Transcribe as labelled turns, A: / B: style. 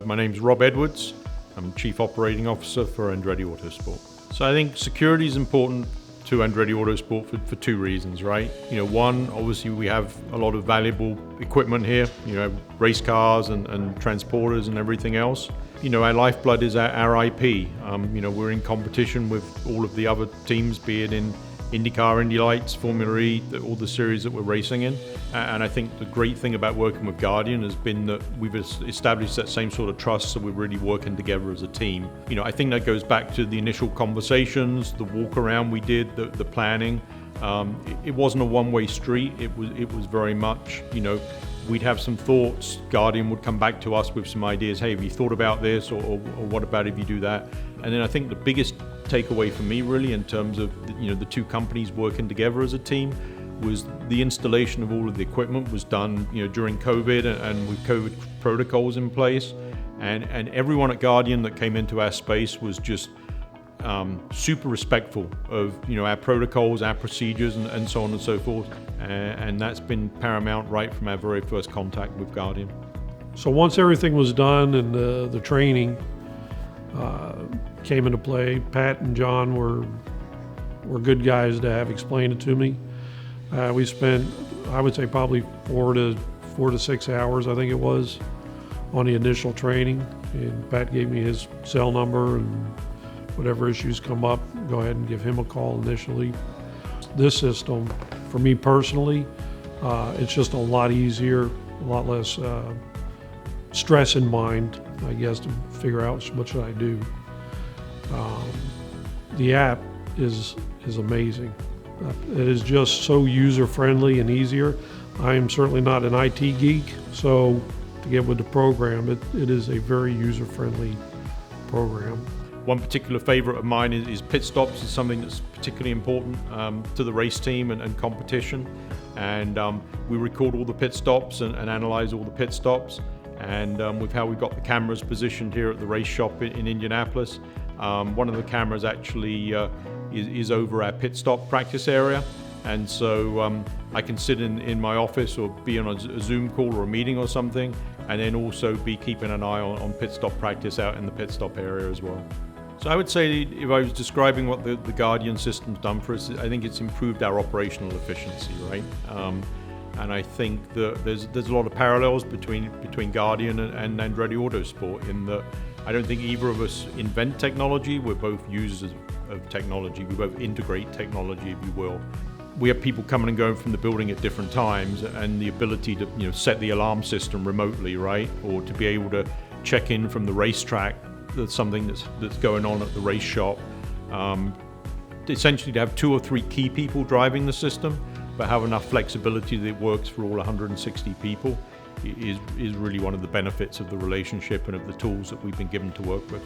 A: My name's Rob Edwards. I'm Chief Operating Officer for Andretti Autosport. So I think security is important to Andretti Autosport for two reasons, right? One, obviously we have a lot of valuable equipment here, race cars and transporters and everything else. Our lifeblood is our IP. We're in competition with all of the other teams, be it in IndyCar, Indy Lights, Formula E, all the series that we're racing in. And I think the great thing about working with Guardian has been that we've established that same sort of trust, so we're really working together as a team. I think that goes back to the initial conversations, the walk around we did, the planning. It wasn't a one-way street. It was very much, we'd have some thoughts, Guardian would come back to us with some ideas, hey, have you thought about this, or what about if you do that? And then I think the biggest takeaway for me really in terms of the two companies working together as a team was the installation of all of the equipment was done during COVID and with COVID protocols in place, and everyone at Guardian that came into our space was just super respectful of our protocols, our procedures, and so on and so forth, and that's been paramount right from our very first contact with Guardian.
B: So once everything was done and the training came into play, Pat and John were good guys to have explained it to me. We spent, I would say, probably 4 to 6 hours, I think it was, on the initial training. And Pat gave me his cell number, and whatever issues come up, go ahead and give him a call initially. This system, for me personally, it's just a lot easier, a lot less stress in mind, I guess, to figure out what should I do. The app is amazing. It is just so user-friendly and easier. I am certainly not an IT geek, so to get with the program, it is a very user-friendly program.
A: One particular favorite of mine is pit stops. It's something that's particularly important to the race team and competition. And we record all the pit stops and analyze all the pit stops. And with how we've got the cameras positioned here at the race shop in Indianapolis, one of the cameras actually is over our pit stop practice area. And so I can sit in my office or be on a Zoom call or a meeting or something, and then also be keeping an eye on pit stop practice out in the pit stop area as well. So I would say, if I was describing what the Guardian system's done for us, I think it's improved our operational efficiency, right? And I think that there's a lot of parallels between Guardian and Andretti Autosport, in that I don't think either of us invent technology. We're both users of technology. We both integrate technology, if you will. We have people coming and going from the building at different times, and the ability to set the alarm system remotely, right? Or to be able to check in from the racetrack. That's something that's going on at the race shop. Essentially to have 2 or 3 key people driving the system, but have enough flexibility that it works for all 160 people is really one of the benefits of the relationship and of the tools that we've been given to work with.